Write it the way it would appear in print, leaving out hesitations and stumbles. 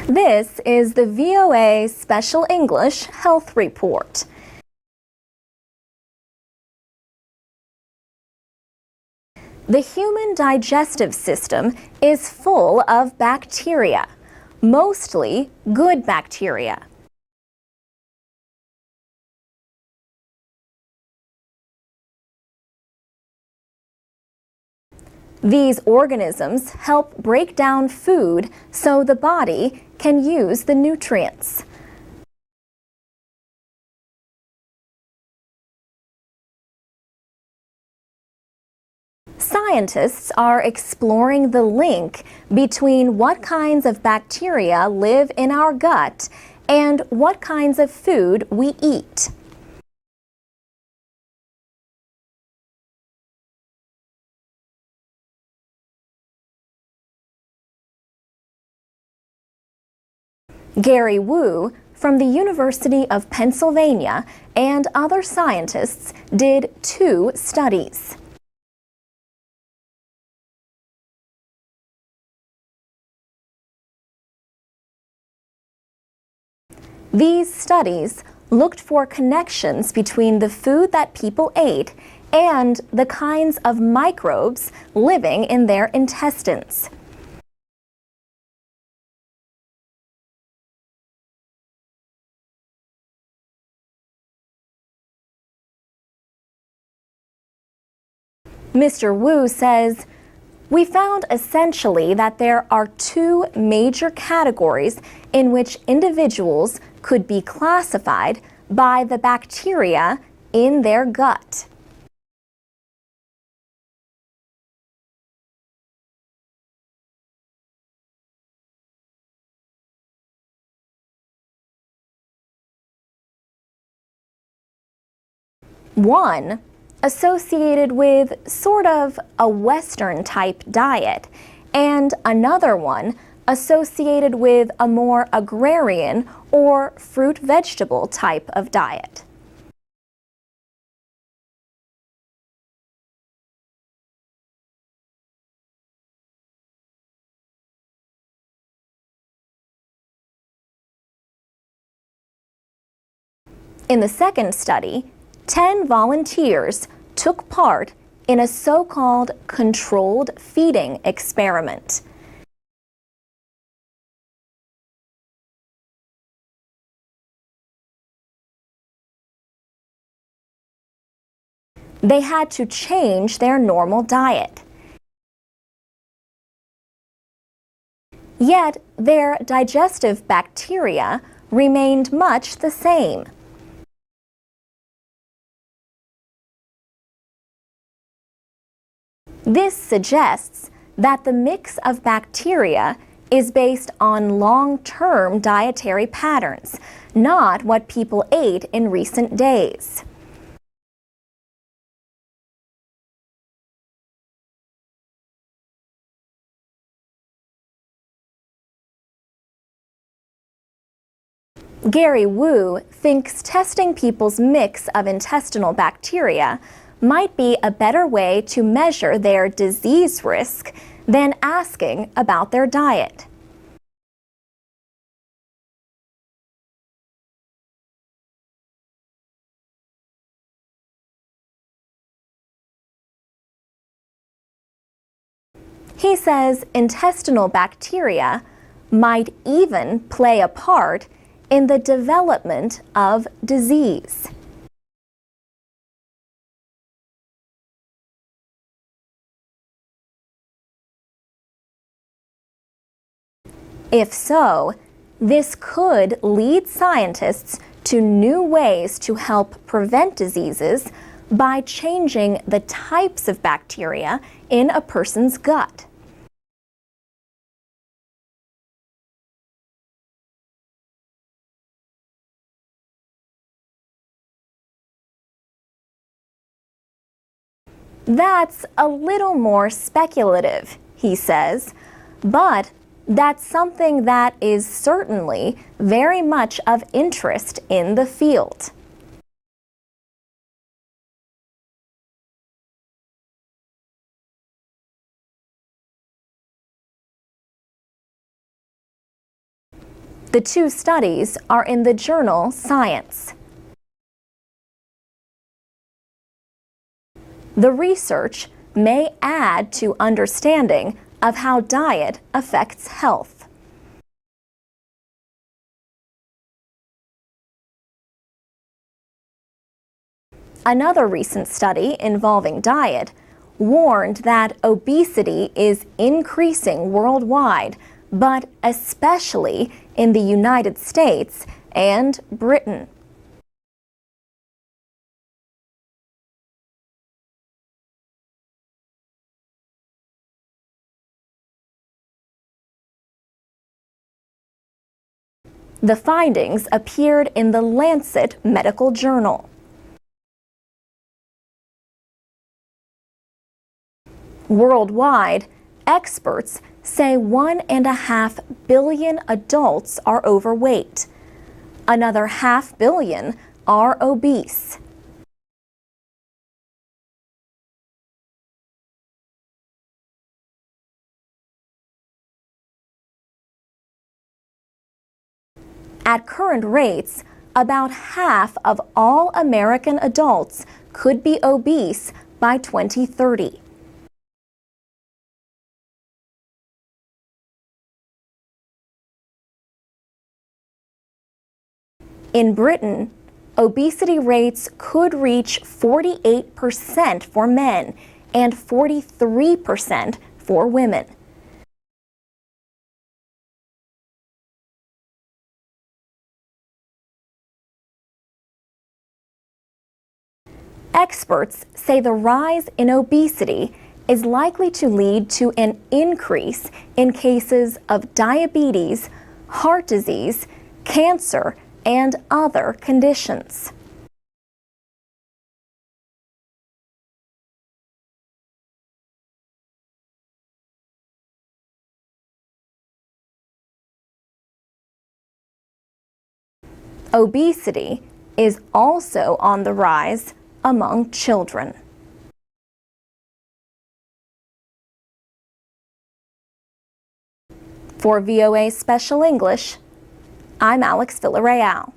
This is the VOA Special English Health Report. The human digestive system is full of bacteria, mostly good bacteria. These organisms help break down food so the body can use the nutrients. Scientists are exploring the link between what kinds of bacteria live in our gut and what kinds of food we eat. Gary Wu from the University of Pennsylvania and other scientists did 2 studies. These studies looked for connections between the food that people ate and the kinds of microbes living in their intestines. Mr. Wu says, "We found essentially that there are 2 major categories in which individuals could be classified by the bacteria in their gut. One associated with sort of a Western type diet, and another one associated with a more agrarian or fruit-vegetable type of diet. In the second study, 10 volunteers took part in a so-called controlled feeding experiment. They had to change their normal diet. Yet their digestive bacteria remained much the same. This suggests that the mix of bacteria is based on long-term dietary patterns, not what people ate in recent days. Gary Wu thinks testing people's mix of intestinal bacteria might be a better way to measure their disease risk than asking about their diet. He says intestinal bacteria might even play a part in the development of disease. If so, this could lead scientists to new ways to help prevent diseases by changing the types of bacteria in a person's gut. That's a little more speculative, he says, but that's something that is certainly very much of interest in the field. The two studies are in the journal Science. The research may add to understanding of how diet affects health. Another recent study involving diet warned that obesity is increasing worldwide, but especially in the United States and Britain. The findings appeared in the Lancet Medical Journal. Worldwide, experts say 1.5 billion adults are overweight. Another 500 million are obese. At current rates, about half of all American adults could be obese by 2030. In Britain, obesity rates could reach 48% for men and 43% for women. Experts say the rise in obesity is likely to lead to an increase in cases of diabetes, heart disease, cancer, and other conditions. Obesity is also on the rise among children. For VOA Special English, I'm Alex Villarreal.